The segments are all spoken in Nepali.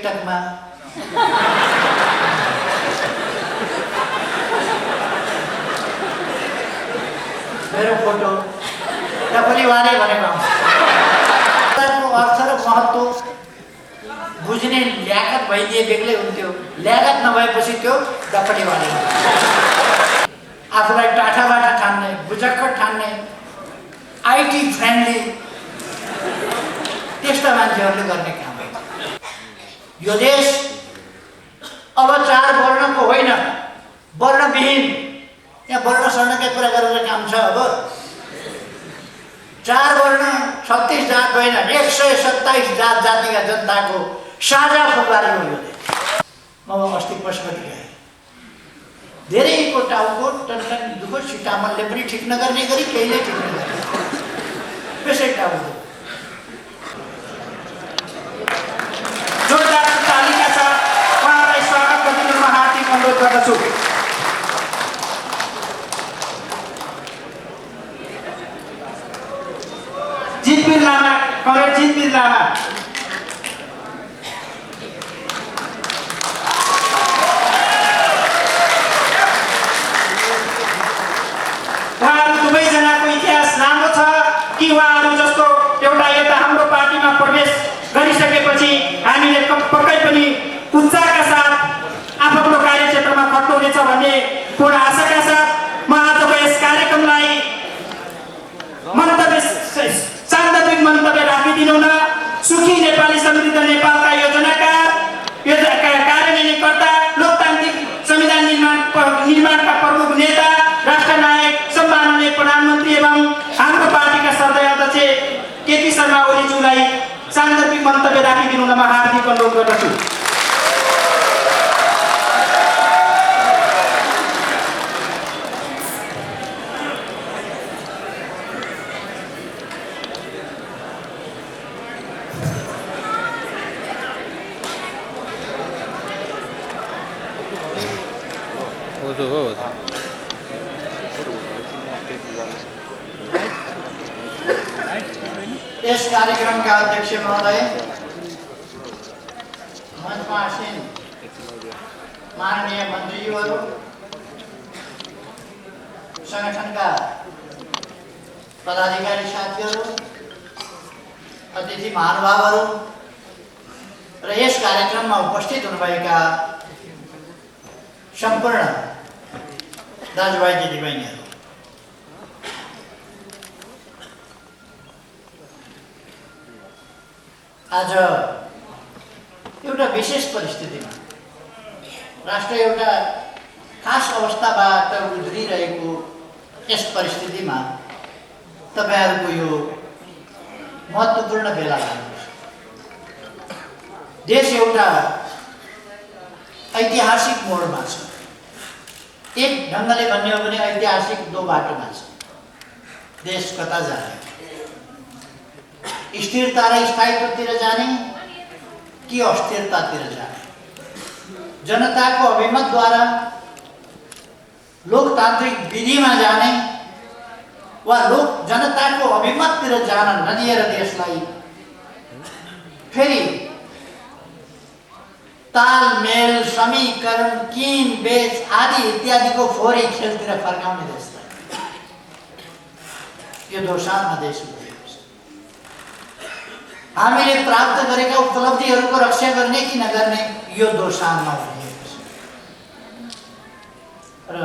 टिकटकमा मेरो फोटो टपलीवाले भनेको अर्थ र महत्त्व बुझ्ने ल्याकत भइदिए बेग्लै हुन्थ्यो। ल्याकत नभएपछि त्यो टपलीवाले आफूलाई टाठाबाट ठान्ने, बुझक्क ठान्ने, आइटी फ्रेन्डली त्यस्ता मान्छेहरूले गर्ने काम हो। यो देश अब 4 वर्णको होइन, वर्णविहीन, यहाँ वर्ण सर्णकै कुरा गरेर काम छ। अब 4 वर्ण 36 जात होइन, 127 जात जातिका जनताको साझा फुलबारी हो यो देश। म अस्ति पशुपति गएँ, धेरैको टाउको टनटन दुःख सिटामलले पनि ठिक नगर्ने गरी केहीले ठिक नगर्ने त्यसै टाउको जोरदार तालीका साथ उहाँलाई स्वागत गर्न म हार्दिक अनुरोध गर्दछु। जितवीर लामा, कमरेड जितवीर लामा। उहाँहरू दुवैजनाको इतिहास राम्रो छ कि उहाँहरू जस्तो एउटा यता हाम्रो पार्टीमा प्रवेश गरिसकेपछि हामीले पक्कै पनि उत्साहका साथ आफ्नो कार्यक्षेत्रमा खट्नुहुनेछ भन्ने पूर्ण आशाका साथ म आजको यस कार्यक्रमलाई सान्दर्भिक मन्तव्य राखिदिनु न। सुखी नेपाली समृद्ध नेपालका योजनाका कार्यान्वयनकर्ता, लोकतान्त्रिक संविधान निर्माणका प्रमुख नेता, राष्ट्रनायक, सम्माननीय प्रधानमन्त्री एवं हाम्रो पार्टीका सर्दै अध्यक्ष केपी शर्मा ओलीज्यूलाई सान्दर्भिक मन्तव्य राखिदिनु न म हार्दिक अनुरोध गर्दछु। यस कार्यक्रमका अध्यक्ष महोदय, मञ्चमा आसीन माननीय मन्त्रीज्यूहरू, संगठनका पदाधिकारी साथीहरू, अतिथि महानुभावहरू र यस कार्यक्रममा उपस्थित हुनुभएका सम्पूर्ण दाजुभाइ दिदीबहिनीहरू, आज एउटा विशेष परिस्थितिमा राष्ट्र एउटा खास अवस्थाबाट गुज्रिरहेको यस परिस्थितिमा तपाईहरुको यो महत्त्वपूर्ण बेला लाग्छ। देश एउटा ऐतिहासिक मोडमा छ। एक ढङ्गले भन्ने हो भने ऐतिहासिक दो बाटोमा छ। देश कता जाने, स्थिरता र स्थायित्वतिर जाने कि अस्थिरतातिर जाने, जनताको अभिमतद्वारा लोकतान्त्रिक विधिमा जाने वा जनताको अभिमततिर जान नदिएर देशलाई फेरि तालमेल, समीकरण, किन बेच आदि इत्यादिको फोहोरी खेलतिर फर्काउने देशलाई यो दोसारमा देश हामीले प्राप्त गरेका उपलब्धिहरूको रक्षा गर्ने कि नगर्ने यो दोसारमा भइएको छ। र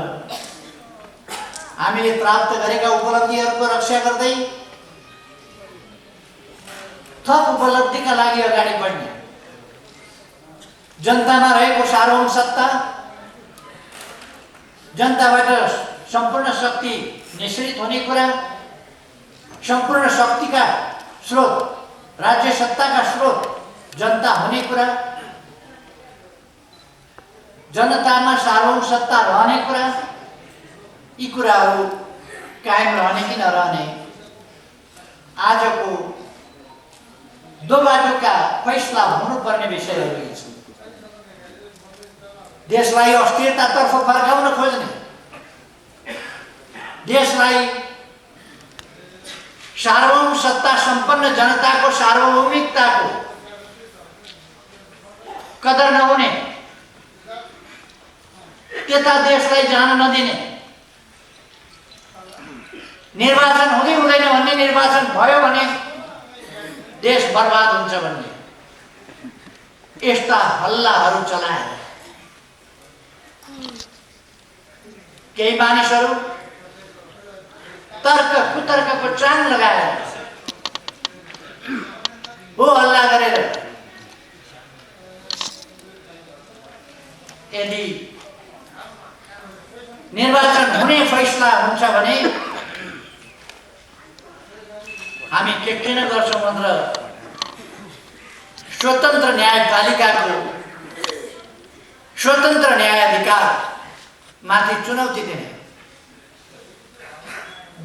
हामीले प्राप्त गरेका उपलब्धिहरूको रक्षा गर्दै थप उपलब्धिका लागि अगाडि बढ्ने, जनतामा रहेको सार्वभौम सत्ता, जनताबाट सम्पूर्ण शक्ति निश्चित हुने कुरा, सम्पूर्ण शक्तिका स्रोत, राज्य सत्ताका स्रोत जनता हुने कुरा, जनतामा सार्वभौम सत्ता रहने कुरा, यी कुराहरू कायम रहने कि नरहने आजको दो बाटोका फैसला हुनुपर्ने विषयहरू छन्। देशलाई अस्थिरतातर्फ फर्काउन खोज्ने, देशलाई सार्वभौम सत्ता सम्पन्न जनताको सार्वभौमिकताको कदर नहुने, त्यता देशलाई जान नदिने, निर्वाचन हुँदै हुँदैन भन्ने, निर्वाचन भयो भने देश बर्बाद हुन्छ भन्ने यस्ता हल्लाहरू चलाएर केही मानिसहरू तर्क कुतर्कको चाङ लगाएर हो हल्ला गरेर यदि निर्वाचन हुने फैसला हुन्छ भने हामी के किन गर्छौं भनेर स्वतन्त्र न्यायपालिकाको स्वतन्त्र न्यायाधिकार माथि चुनौती दिने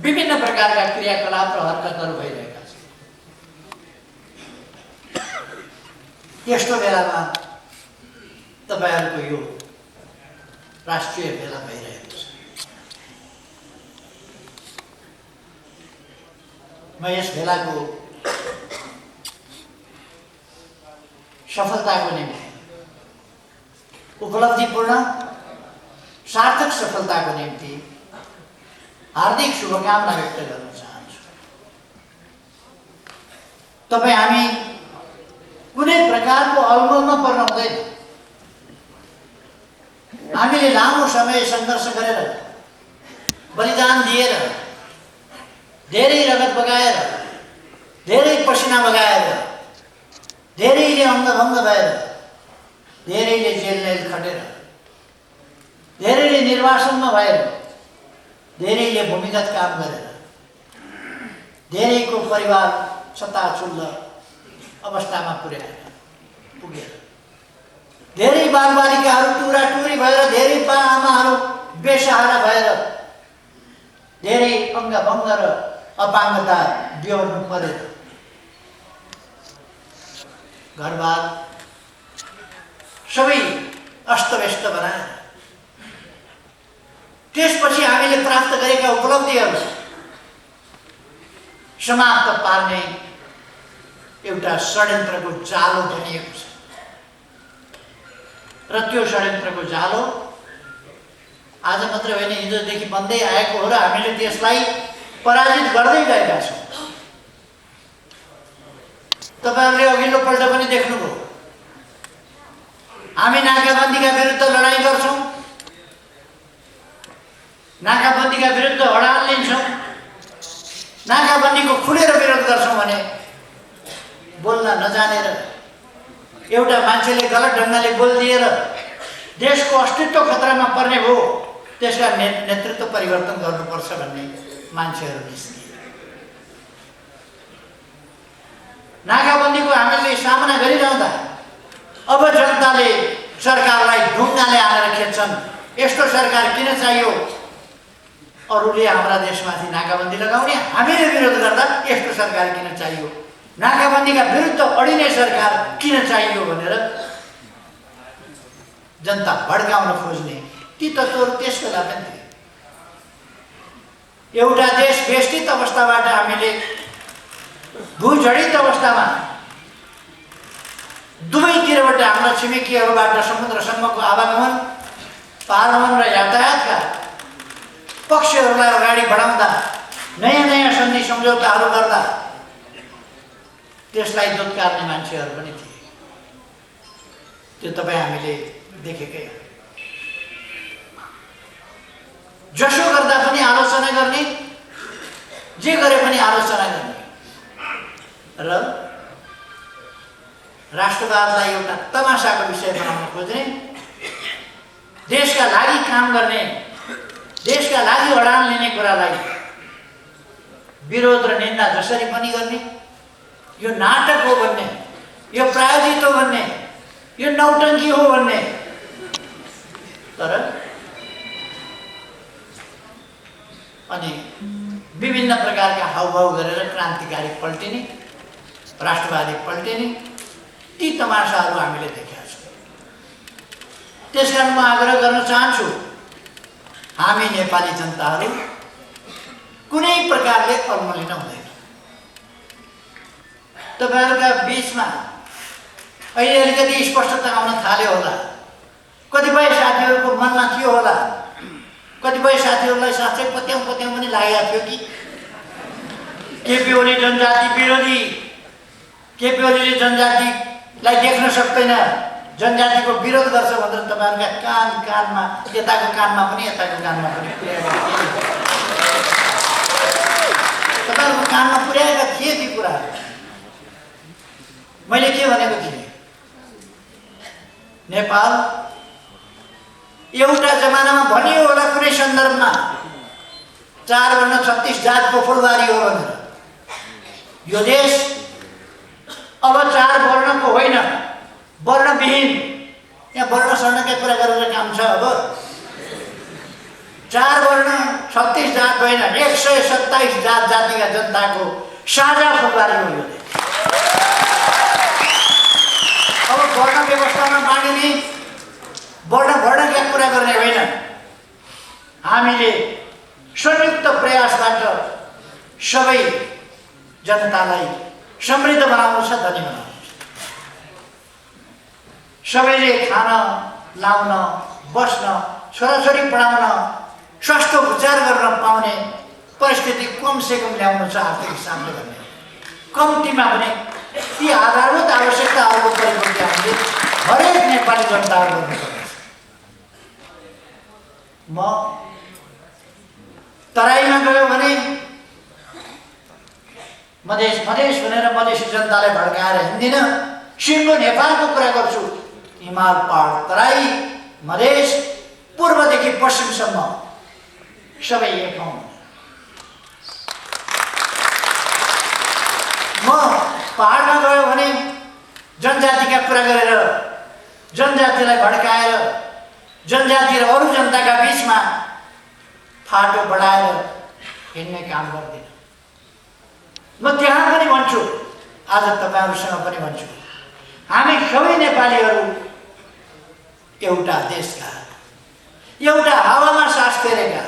विभिन्न प्रकारका क्रियाकलाप र हरकतहरू भइरहेका छन्। यस्तो बेलामा तपाईहरुको यो राष्ट्रिय भेला भइरहेको छ। म यस भेलाको सफलताको निम्ति, उपलब्धिपूर्ण सार्थक सफलताको निम्ति हार्दिक शुभकामना व्यक्त गर्न चाहन्छु। तपाईं हामी कुनै प्रकारको अलमलमा पर्न हुँदैन। हामीले लामो समय सङ्घर्ष गरेर, बलिदान दिएर, धेरै रगत बगाएर, धेरै पसिना बगाएर, धेरैले अङ्गभङ्ग भएर, धेरैले जेल खटेर, धेरैले निर्वासनमा भएर, धेरैले भूमिगत काम गरेर, धेरैको परिवार छताछुल्ल अवस्थामा पुगेर, धेरै बालबालिकाहरू टुराटुरी भएर, धेरै बाआमाहरू बेसहारा भएर, धेरै अङ्गभङ्ग र अपाङ्गता बेहोर्नु परेर, घरबार सबै अस्तव्यस्त बनाएर, त्यसपछि हामीले प्राप्त गरेका उपलब्धिहरू समाप्त पार्ने एउटा षड्यन्त्रको जालो बनिएको छ र त्यो षड्यन्त्रको जालो आज मात्र होइन, हिजोदेखि बन्दै आएको हो र हामीले त्यसलाई पराजित गर्दै गएका छौँ। तपाईहरुले अघिल्लो पल्ट पनि देख्नुभयो, हामी नाकाबन्दीका विरुद्ध लडाईँ गर्छौँ, नाकाबन्दीका विरुद्ध हडताल लिन्छौँ, नाकाबन्दीको खुलेर विरोध गर्छौँ भने बोल्न नजानेर एउटा मान्छेले गलत ढङ्गले बोलिदिएर देशको अस्तित्व खतरामा पर्ने भयो, त्यसका नेतृत्व परिवर्तन गर्नुपर्छ भन्ने मान्छेहरू निस्किए। नाकाबन्दीको हामीले सामना गरिरहँदा अब जनताले सरकारलाई ढुङ्गाले हानेर खेच्छन्। यस्तो सरकार किन चाहियो? अरूले हाम्रा देशमाथि नाकाबन्दी लगाउने, हामीले विरोध गर्दा यस्तो सरकार किन चाहियो? नाकाबन्दीका विरुद्ध अडिने सरकार किन चाहियो भनेर जनता भड्काउन खोज्ने ती तत्त्वहरू त्यस बेला पनि थिए। एउटा देश बेष्टित अवस्थाबाट हामीले भूजडित अवस्थामा दुवैतिरबाट हाम्रा छिमेकीहरूबाट समुद्रसम्मको आवागमन, पारगमन र यातायातका पक्षहरूलाई अगाडि बढाउँदा, नयाँ नयाँ सन्धि सम्झौताहरू गर्दा त्यसलाई दुत्कार्ने मान्छेहरू पनि थिए। त्यो तपाईँ हामीले देखेकै हो। जसो गर्दा पनि आलोचना गर्ने, जे गरे पनि आलोचना गर्ने र राष्ट्रवादलाई एउटा तमासाको विषय बनाउन खोज्ने, देशका लागि काम गर्ने, देशका लागि अडान लिने कुरालाई विरोध र निन्दा जसरी पनि गर्ने, यो नाटक हो भन्ने, यो प्रायोजित हो भन्ने, यो नौटङ्की हो भन्ने, तर अनि विभिन्न प्रकारका हाउभाउ गरेर क्रान्तिकारी पल्टिने, राष्ट्रवादी पल्टिने ती तमासाहरू हामीले देखेका छौँ। त्यसकारण म आग्रह गर्न चाहन्छु, हामी नेपाली जनताहरू कुनै प्रकारले अल्मलिन हुँदैन। तपाईहरुका बीचमा अहिले अलिकति स्पष्टता आउन थाल्यो होला। कतिपय साथीहरूको मनमा थियो होला, कतिपय साथीहरूलाई साँच्चै पत्याउँ पनि लागेको थियो कि केपी ओली जनजाति विरोधी, केपी ओलीले जनजातिलाई देख्न सक्दैन, जनजातिको विरोध गर्छ भनेर तपाईँहरूका कानमा यताको कानमा पनि यताको कानमा पनि तपाईँहरूको कानमा पुर्याएका थिए ती कुराहरू। मैले के भनेको थिएँ, नेपाल एउटा जमानामा भनियो होला कुनै सन्दर्भमा 4 वर्ण 36 जातको फुलबारी हो भनेर। यो देश अब 4 वर्णको होइन, वर्णविहीन, यहाँ वर्ण सर्णका कुरा गरेर काम छ। अब 4 वर्ण 36 जात होइन, 127 जात जातिका जनताको साझा फुलबारी हो यो देश। अब वर्ण व्यवस्थामा बाँडिने वर्णका कुरा गर्ने होइन, हामीले संयुक्त प्रयासबाट सबै जनतालाई समृद्ध बनाउनु छ, धनी बनाउनु छ। सबैले खान, लाउन, बस्न, छोराछोरी पढाउन, स्वास्थ्य उपचार गर्न पाउने परिस्थिति कमसेकम ल्याउनु छ। आर्थिक हिसाबले गर्ने कम्तीमा पनि ती आधारभूत आवश्यकताहरूको परिपूर्ति हामीले हरेक नेपाली जनताहरू गर्नुपर्छ। म तराईमा गयो भने मधेस भनेर मधेसी जनतालाई भड्काएर हिँड्दिनँ, सिङ्गो नेपालको कुरा गर्छु। हिमाल, पहाड, तराई, मधेस, पूर्वदेखि पश्चिमसम्म सबै एक हौँ। म पहाडमा गयो भने जनजातिका कुरा गरेर, जनजातिलाई भड्काएर, जनजाति र अरू जनताका बिचमा फाटो बढाएर हिँड्ने काम गर्दिनँ। म त्यहाँ पनि भन्छु, आज तपाईँहरूसँग पनि भन्छु, हामी सबै नेपालीहरू एउटा देशका, एउटा हावामा सास फेरेका,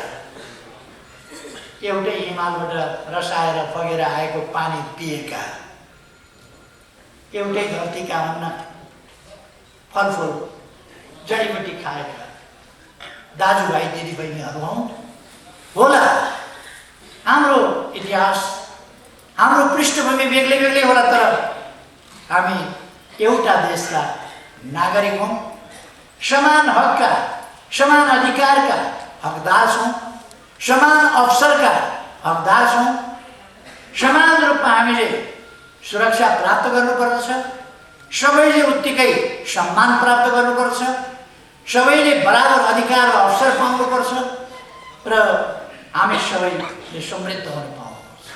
एउटै हिमालबाट रसाएर बगेर आएको पानी पिएका, एउटै धरतीका अन्न फलफुल जडीबुटी खाएका दाजुभाइ दिदीबहिनीहरू हौँ होला। हाम्रो इतिहास, हाम्रो पृष्ठभूमि बेग्लै बेग्लै होला, तर हामी एउटा देशका नागरिक हौँ। समान हकका, समान अधिकारका हकदार छौँ, समान अवसरका हकदार छौँ। समान रूपमा हामीले सुरक्षा प्राप्त गर्नुपर्दछ, सबैले उत्तिकै सम्मान प्राप्त गर्नुपर्छ, सबैले बराबर अधिकार र अवसर पाउनुपर्छ र हामी सबैले समृद्ध हुन पाउनुपर्छ।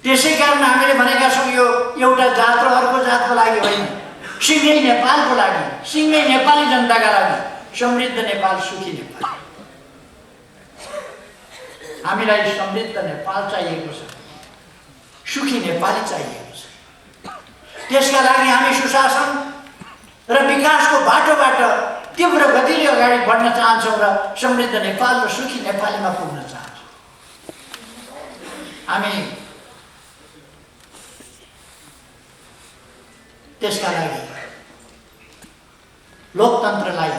त्यसै कारण हामीले भनेका छौँ, यो एउटा जात र अर्को जातको लागि होइन, सिङ्गै नेपालको लागि, सिङ्गै नेपाली जनताका लागि, समृद्ध नेपाल, सुखी नेपाल। हामीलाई समृद्ध नेपाल चाहिएको छ, सुखी नेपाली चाहिएको छ। त्यसका लागि हामी सुशासन र विकासको बाटोबाट तीव्र गतिले अगाडि बढ्न चाहन्छौँ र समृद्ध नेपाल र सुखी नेपालीमा पुग्न चाहन्छौँ। हामी त्यसका लागि लोकतन्त्रलाई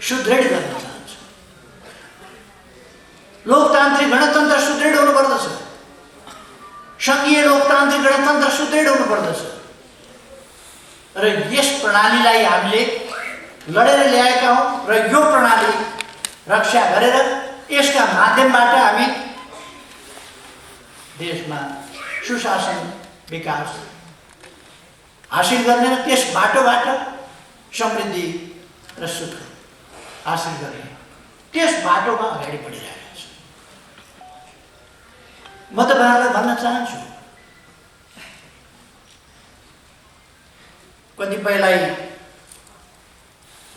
सुदृढ गर्न चाहन्छौँ। लोकतान्त्रिक गणतन्त्र सुदृढ हुनुपर्दछ, सङ्घीय लोकतान्त्रिक गणतन्त्र सुदृढ हुनुपर्दछ र यस प्रणालीलाई हामीले लडेर ल्याएका हौँ र यो प्रणाली रक्षा गरेर यसका माध्यमबाट हामी देशमा सुशासन, विकास हासिल गर्ने र त्यस बाटोबाट समृद्धि र सुख हासिल गर्ने, त्यस बाटोमा अगाडि बढिरहेको छ। म तपाईँहरूलाई भन्न चाहन्छु, कतिपयलाई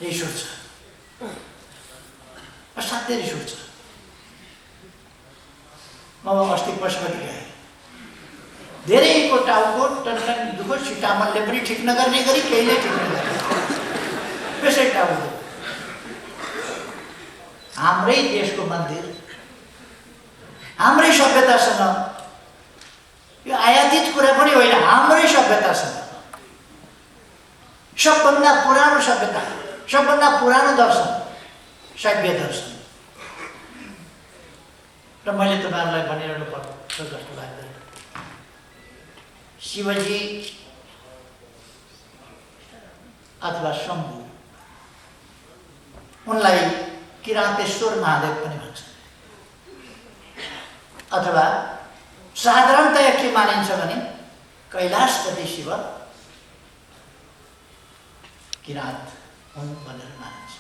रिस उठ्छ, असाध्यै रिस उठ्छ। म अस्ति पशुपति गएँ, धेरैको टाउको टनटन दुःख, सिटामलले पनि ठिक नगर्ने गरी केहीले ठिक नगर्ने, त्यसै टाउको। हाम्रै देशको मन्दिर, हाम्रै सभ्यतासँग, यो आयातित कुरा पनि होइन, हाम्रै सभ्यतासँग सबभन्दा पुरानो सभ्यता, सबभन्दा पुरानो दर्शन शैव दर्शन। र मैले तपाईँहरूलाई भनिरहनु पर्छ जस्तो लाग्दैन। शिवजी अथवा शम्भु, उनलाई किरातेश्वर महादेव पनि भन्छ। अथवा साधारणतया के मानिन्छ भने कैलाशपति शिव किरात हुन् भनेर मानिन्छ।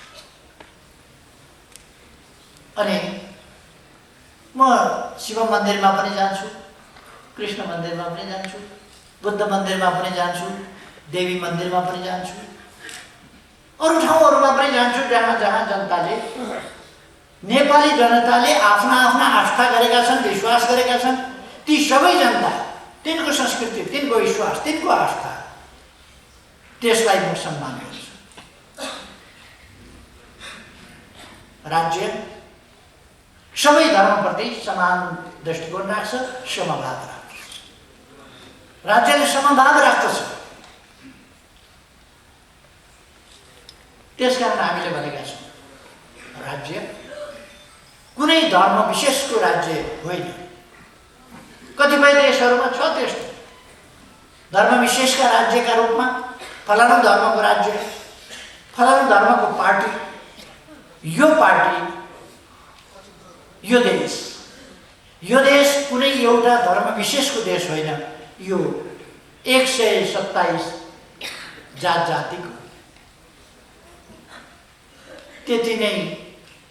अनि म शिव मन्दिरमा पनि जान्छु, कृष्ण मन्दिरमा पनि जान्छु, बुद्ध मन्दिरमा पनि जान्छु, देवी मन्दिरमा पनि जान्छु, अरू ठाउँहरूमा पनि जान्छु जहाँ जहाँ जनताले, नेपाली जनताले आफ्ना आफ्ना आस्था गरेका छन्, विश्वास गरेका छन्। ती सबै जनता, तिनको संस्कृति, तिनको विश्वास, तिनको आस्था, त्यसलाई म सम्मान गर्छु। राज्य सबै धर्मप्रति समान दृष्टिकोण राख्छ, समभाव राख्छ। राज्यले समभाव राख्दछ। त्यसकारण हामीले भनेका छौँ राज्य कुनै धर्म विशेषको राज्य होइन। कतिपय देशहरूमा छ त्यस्तो धर्म विशेषका राज्यका रूपमा फलानु धर्मको राज्य, फलानु धर्मको पार्टी, यो पार्टी, यो देश कुनै एउटा धर्म विशेषको देश होइन। यो 127 जात जातिको, त्यति नै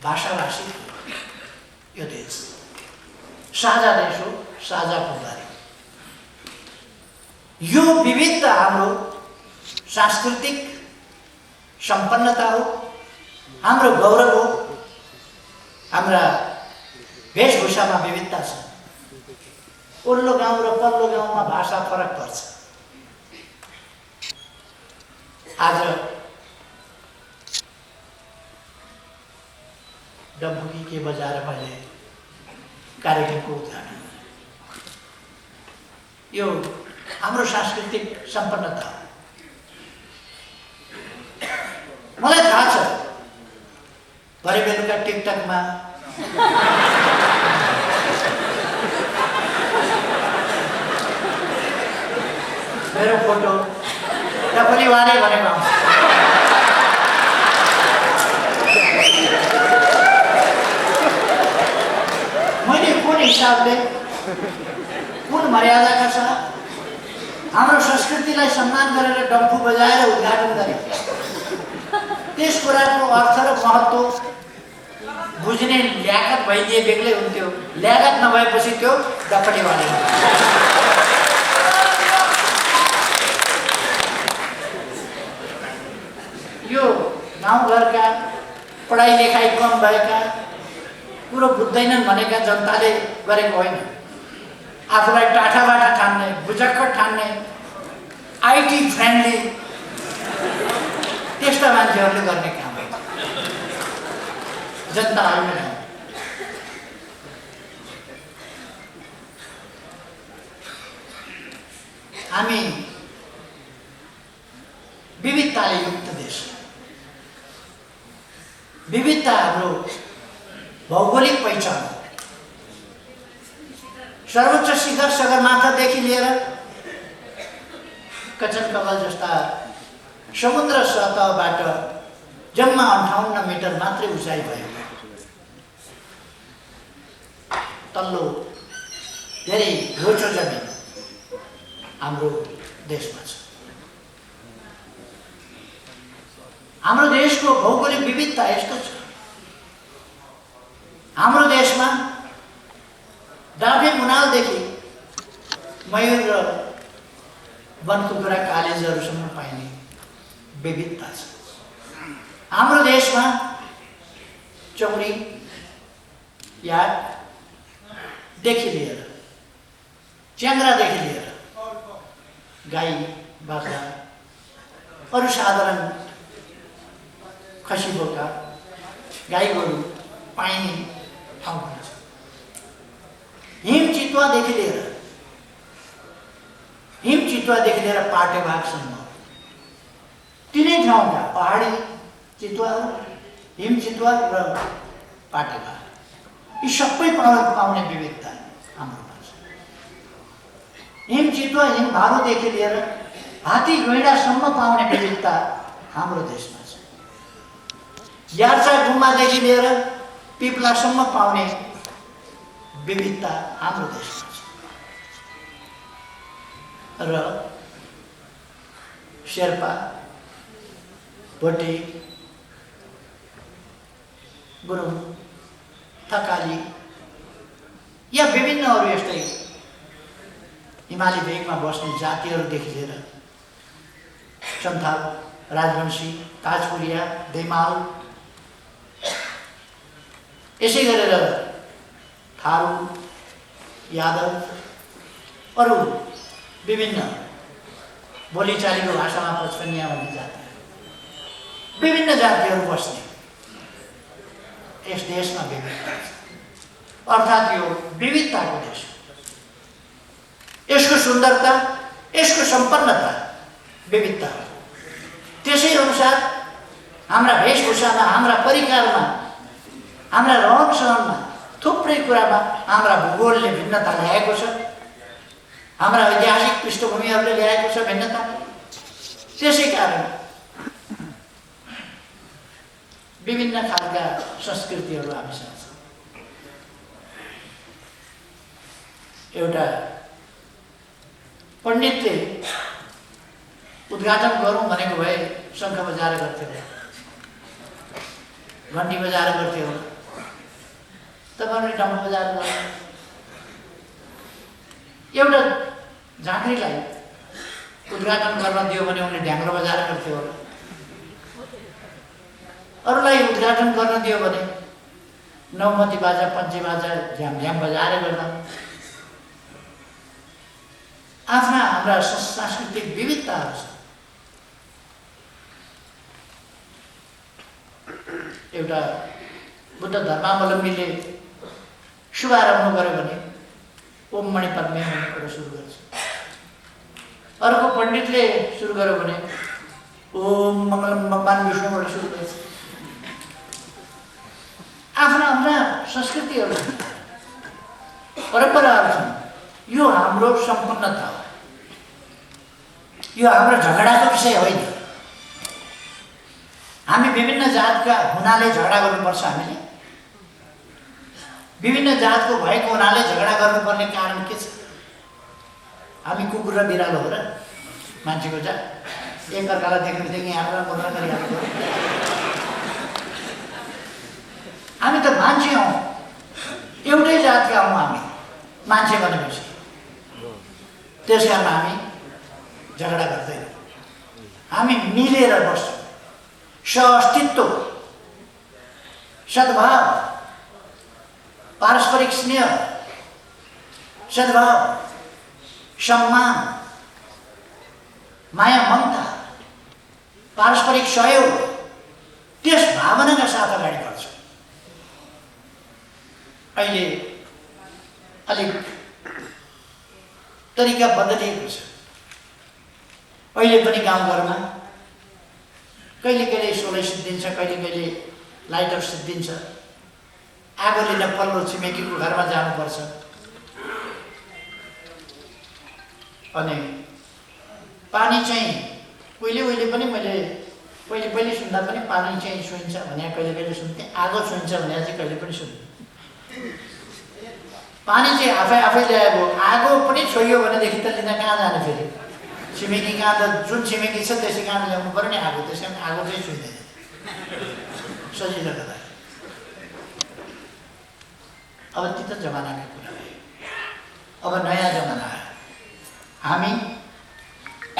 भाषाभाषी यो देश साझा देश हो, साझा पुजारी। यो विविधता हाम्रो सांस्कृतिक सम्पन्नता हो, हाम्रो गौरव हो। हाम्रा वेशभूषामा विविधता छ। ओल्लो गाउँ र पल्लो गाउँमा भाषा फरक पर्छ। आज डम्फुकी के बजाएर मैले कार्यक्रमको उद्घाटन गरेँ। यो हाम्रो सांस्कृतिक सम्पन्नता हो। मलाई थाहा छ भरे बेलुका टिकटकमा मेरो फोटो टपली वाले भनेको आउँछ। मैले कुन हिसाबले, कुन मर्यादाका साथ हाम्रो संस्कृतिलाई सम्मान गरेर डम्फु बजाएर उद्घाटन गरे, त्यस कुराको अर्थ र महत्त्व बुझ्ने ल्याकत भइदिए बेग्लै हुन्थ्यो। ल्याकत नभएपछि त्यो डपली वाले। यो गाउँघरका पढाइ लेखाइ कम भएका, कुरो बुझ्दैनन् भनेका जनताले गरेको होइन। आफूलाई टाठाबाट ठान्ने, बुझक्कड ठान्ने, आइटी फ्रेन्डली त्यस्ता मान्छेहरूले गर्ने काम हो। जनता होइन। हामी विविधताले युक्त देश। विविधता हाम्रो भौगोलिक पहिचान। सर्वोच्च शिखर सगरमाथादेखि लिएर कचनकवल जस्ता समुद्र सतहबाट जम्मा 58 मिटर मात्रै उचाइ भएको तल्लो धेरै रोचो जमिन हाम्रो देशमा छ। हाम्रो देशको भौगोलिक विविधता यस्तो छ। हाम्रो देशमा डाँफे मुनालदेखि मयूर र वनकुकुरा कालेजहरूसम्म पाइने विविधता छ। हाम्रो देशमा चौरी याकदेखि लिएर च्याङ्ग्रादेखि लिएर गाई बाख्रा अरू साधारण खसी बोका गाई गोरु पाइने ठाउँ पनि छ। हिम चितुवादेखि लिएर पाटे बाघसम्म तिनै ठाउँका पहाडी चितुवाहरू, हिम चितुवा र पाटेमा यी सबै पाउने विविधता हाम्रोमा छ। हिम चितुवा, हिम भालुदेखि लिएर हात्ती गैँडासम्म पाउने विविधता हाम्रो देशमा छ। यार्चा गुम्बादेखि लिएर पिप्लासम्म पाउने विविधता हाम्रो देशमा छ। र शेर्पा, भोटे, गुरुङ, थकाली या विभिन्न अरू यस्तै हिमाली भेगमा बस्ने जातिहरूदेखि लिएर सन्थाल, राजवंशी, ताजपुरिया, दैमाल, यसै गरेर थारू, यादव, अरू विभिन्न बोलीचालीको भाषामा पचपनिया भन्ने जाति, विभिन्न जातिहरू बस्ने यस देशमा विविधता छ। अर्थात् यो विविधताको देश, यसको सुन्दरता, यसको सम्पन्नता विविधता हो। त्यसै अनुसार हाम्रा वेशभूषामा, हाम्रा परिकारमा, हाम्रा रहन सहनमा, थुप्रै कुरामा हाम्रा भूगोलले भिन्नता ल्याएको छ, हाम्रा ऐतिहासिक पृष्ठभूमिहरूले ल्याएको छ भिन्नता। त्यसै कारण विभिन्न खालका संस्कृतिहरू हामीसँग छ। एउटा पण्डितले उद्घाटन गरौँ भनेको भए शङ्ख बजाएर गर्थ्यो, घन्टी बजाएर गर्थ्यो, तपाईँहरूले डम्फु बजाएर गर्नु। एउटा झाँक्रीलाई उद्घाटन गर्न दियो भने उनले ढ्याङ्ग्रो बजाएर गर्थ्यो, अरूलाई उद्घाटन गर्न दियो भने नौमती बाजा, पञ्चे बाजा, झ्याम झ्याम बजाएर गर्दा। आफ्ना हाम्रा सांस्कृतिक विविधताहरू छ। एउटा बुद्ध धर्मावलम्बीले शुभारम्भ गर्यो भने ओम मणि पद्मे भन्नेबाट सुरु गर्छ। अर्को पण्डितले सुरु गर्यो भने ओम मङ्गलम भगवान विष्णुबाट सुरु गर्छ। आफ्ना आफ्ना संस्कृतिहरू, परम्पराहरू छन्। यो हाम्रो सम्पन्नता हो, यो हाम्रो झगडाको विषय होइन। हामी विभिन्न जातका हुनाले झगडा गर्नुपर्छ, हामीले विभिन्न जातको भएको हुनाले झगडा गर्नुपर्ने कारण के छ? हामी कुकुर र बिरालो हो र मान्छेको जात, एकअर्कालाई देख्नेदेखि यहाँ मुद्रा गरिहाल्नु। हामी त मान्छे हौँ, एउटै जातका हौँ हामी मान्छे भनेपछि। त्यस कारण हामी झगडा गर्दैनौँ, हामी मिलेर बस्छौँ। सहअस्तित्व, सद्भाव, पारस्परिक स्नेह, सद्भाव, सम्मान, माया, ममता, पारस्परिक सहयोग, त्यस भावनाका साथ अगाडि बढ्छौँ। अहिले अलिक तरिका बदलिएको छ। अहिले पनि गाउँघरमा कहिले कहिले सोलै सिद्धिन्छ, कहिले कहिले लाइटर सिद्धिन्छ। आगो लिन पल्लो छिमेकीको घरमा जानुपर्छ। अनि पानी चाहिँ उहिले पनि मैले पहिले सुन्दा पनि पानी चाहिँ छुइन्छ भने कहिले कहिले सुन्थेँ, आगो छुइन्छ भने चाहिँ कहिले पनि सुन्थेँ। पानी चाहिँ आफै ल्याएको, आगो पनि छोइयो भनेदेखि त लिन कहाँ जाने फेरि? छिमेकी कहाँ त, जुन छिमेकी छ त्यसै कहाँ ल्याउनु पऱ्यो नि आगो। त्यस कारण आगो चाहिँ छुइँदैन, सजिलो गर्दा। अब ती त जमानाका कुरा हो। अब नयाँ जमाना आयो। हामी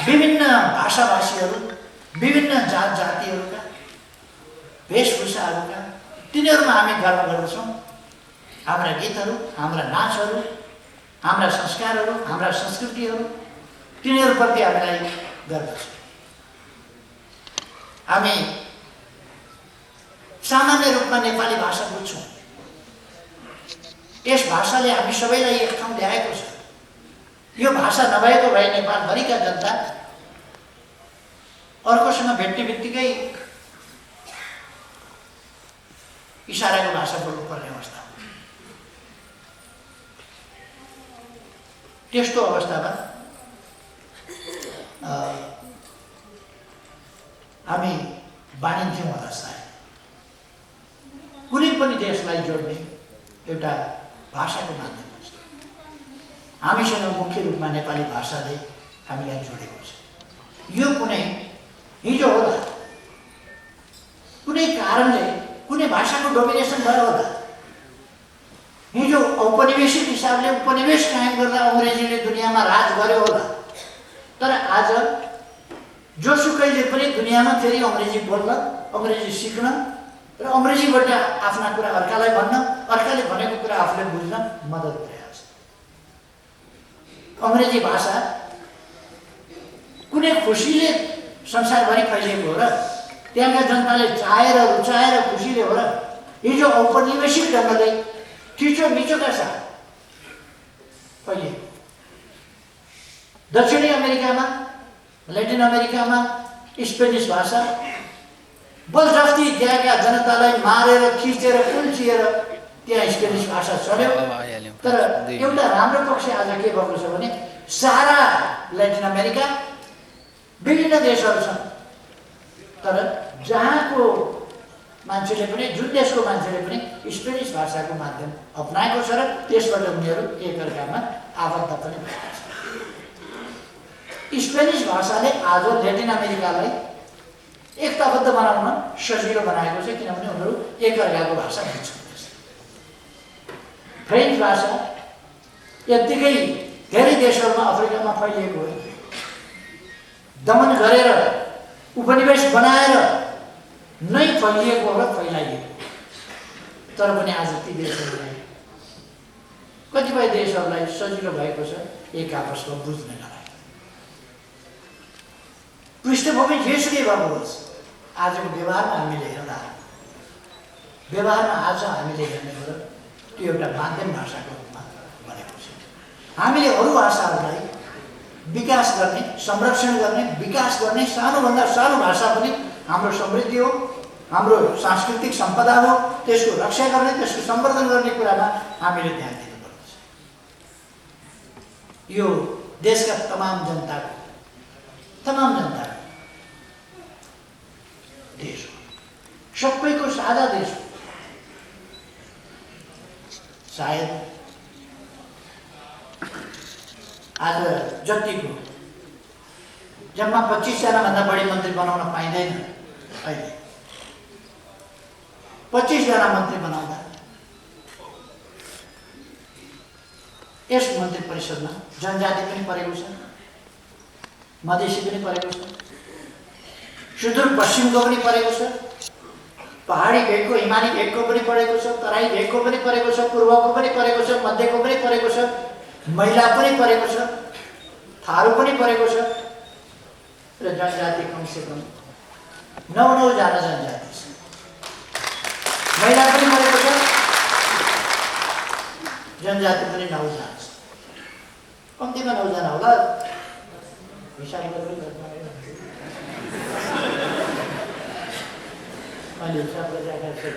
विभिन्न भाषाभाषीहरू, विभिन्न जात जातिहरूका, वेशभूषाहरूका, तिनीहरूमा हामी गर्व गर्दछौँ। हाम्रा गीतहरू, हाम्रा नाचहरू, हाम्रा संस्कारहरू, हाम्रा संस्कृतिहरू, तिनीहरूप्रति हामीलाई गर्व छ। हामी सामान्य रूपमा नेपाली भाषा बुझ्छौँ। यस भाषाले हामी सबैलाई एक ठाउँ ल्याएको छ। यो भाषा नभएको भए नेपालभरिका जनता अर्कोसँग भेट्ने बित्तिकै इसाराको भाषा बोल्नुपर्ने अवस्था। त्यस्तो अवस्थामा हामी बाँडिन्थ्यौँ होला सायद। कुनै पनि देशलाई जोड्ने एउटा भाषाको माध्यम हुन्छ। हामीसँग मुख्य रूपमा नेपाली भाषाले हामीलाई जोडेको छ। यो कुनै हिजो होला, कुनै कारणले कुनै भाषाको डोमिनेसन भयो होला। हिजो औपनिवेशिक हिसाबले उपनिवेश कायम गर्दा अङ्ग्रेजीले दुनियाँमा राज गर्यो होला। तर आज जोसुकैले पनि दुनियाँमा फेरि अङ्ग्रेजी बोल्न, अङ्ग्रेजी सिक्न र अङ्ग्रेजीबाट आफ्ना कुरा अर्कालाई भन्न, अर्काले भनेको कुरा आफूले बुझ्न मद्दत गरेको छ। अङ्ग्रेजी भाषा कुनै खुसीले संसारभरि फैलिएको हो र त्यहाँका जनताले चाहेर रुचाएर खुसीले हो र हिजो औपनिवेशिक ढङ्गले थिचोमिचोका साथ फैलिएको। दक्षिणी अमेरिकामा, ल्याटिन अमेरिकामा स्पेनिस भाषा बलजफ्ती त्यहाँका जनतालाई मारेर खिचेर कुल्चिएर त्यहाँ स्पेनिस भाषा चल्यो। तर एउटा राम्रो पक्ष आज के भएको छ भने सारा ल्याटिन अमेरिका विभिन्न देशहरू छन्, तर जहाँको मान्छेले पनि, जुन देशको मान्छेले पनि स्पेनिस भाषाको माध्यम अपनाएको छ र त्यसबाट उनीहरू एकअर्कामा आबद्ध पनि भएका छन्। स्पेनिस भाषाले आज ल्याटिन अमेरिकालाई एकताबद्ध बनाउन सजिलो बनाएको छ, किनभने उनीहरू एकअर्काको भाषा बुझ्छन्। फ्रेन्च भाषा यत्तिकै धेरै देशहरूमा अफ्रिकामा फैलिएको हो। दमन गरेर उपनिवेश बनाएर नै फैलिएको र फैलाइएको। तर पनि आज ती देशहरूलाई, कतिपय देशहरूलाई सजिलो भएको छ एक आपसमा बुझ्नका लागि। पृष्ठभूमि जेसुकै भएको होस्, आजको व्यवहारमा हामीले हेर्दा, व्यवहारमा आज हामीले हेर्ने हो र त्यो एउटा माध्यम भाषाको रूपमा बनेको छ। हामीले अरू भाषाहरूलाई विकास गर्ने, संरक्षण गर्ने, विकास गर्ने, सानोभन्दा सानो भाषा पनि हाम्रो समृद्धि हो, हाम्रो सांस्कृतिक सम्पदा हो, त्यसको रक्षा गर्ने, त्यसको सम्वर्धन गर्ने कुरामा हामीले ध्यान दिनुपर्छ। यो देशका तमाम जनताको देश हो, सबैको साझा देश हो। सायद आज जतिको जम्मा 25 जनाभन्दा बढी मन्त्री बनाउन पाइँदैन। अहिले 25 जना मन्त्री बनाउँदा यस मन्त्री परिषदमा जनजाति पनि परेको छ, मधेसी पनि परेको छ, सुदूरपश्चिमको पनि परेको छ, पहाडी भेगको, हिमाली भेगको पनि परेको छ, तराई भेगको पनि परेको छ, पूर्वको पनि परेको छ, मध्यको पनि परेको छ, महिला पनि परेको छ, थारू पनि परेको छ र जनजाति कमसेकम 9 जना जनजाति छ। महिला पनि परेको छ, जनजाति पनि 9 जना छ। कम्तीमा 9 जना होला, हिसाब गरेर मैले हिसाब गरिराखेको छु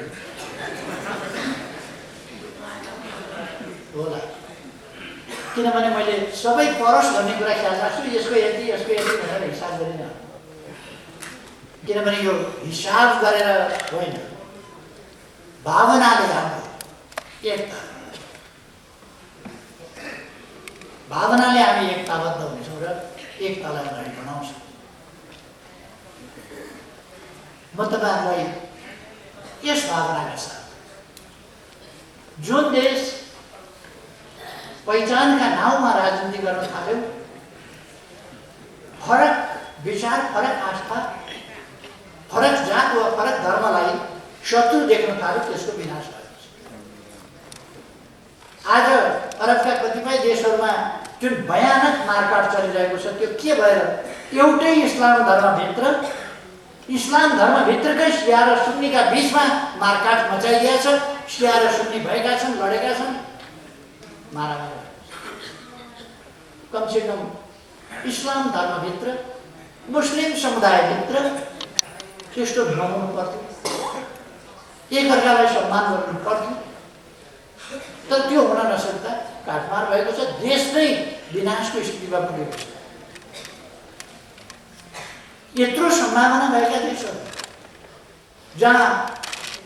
होला। किनभने मैले सबै परोस् भन्ने कुरा ख्याल राख्छु, यसको यति भनेर हिसाब गरिनँ। किनभने यो हिसाब गरेर होइन, भावनाले हाम्रो एकता, भावनाले हामी एकताबद्ध हुन्छौँ र एकतालाई अगाडि बढाउँछौँ। म तपाईँहरूलाई यस भावनाका साथ, जुन देश पहिचानका नाउँमा राजनीति गर्न थाल्यो, फरक विचार, फरक आस्था, फरक जात वा फरक धर्मलाई शत्रु देख्न थाल्यो, त्यसको विनाश भएको छ। आज अरबका कतिपय देशहरूमा जुन भयानक मारकाट चलिरहेको छ, त्यो के भएर एउटै इस्लाम धर्मभित्रकै सिया र सुन्नीका बीचमा मारकाट मचाइदिएछ। सिया र सुन्नी भएका छन्, लडेका छन्, मारामारी। कमसेकम इस्लाम धर्मभित्र मुस्लिम समुदायभित्र त्यस्तो नहुनु पर्थ्यो, एकअर्कालाई सम्मान गर्नु पर्थ्यो। तर त्यो हुन नसक्दा काटमार भएको छ, देश नै विनाशको स्थितिमा पुगेको छ। यत्रो सम्भावना भएका देशहरू जहाँ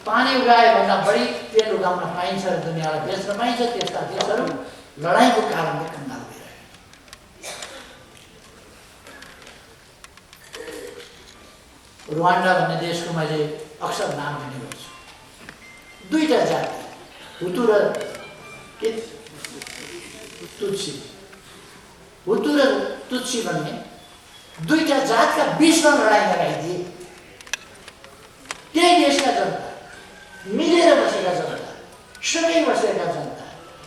पानी उगाए भन्दा बढी तेल उगाउन पाइन्छ र दुनियाँलाई बेच्न पाइन्छ, त्यस्ता देशहरू लडाइँको कारणले कङ्गाल भइरहे। रुवान्डा भन्ने देशको मैले अक्सर नाम लिने गर्छु। दुईटा जाति, हुतु र तुत्सी। हुतु र तुत्सी भन्ने दुईटा जातका बीचमा लडाइँ लगाइदिए। त्यही देशका जनता, मिलेर बसेका जनता, सँगै बसेका जनता,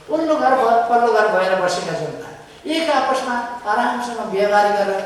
पल्लो घर पल्लो घर भएर बसेका जनता एक आपसमा आरामसँग व्यवहार गरेर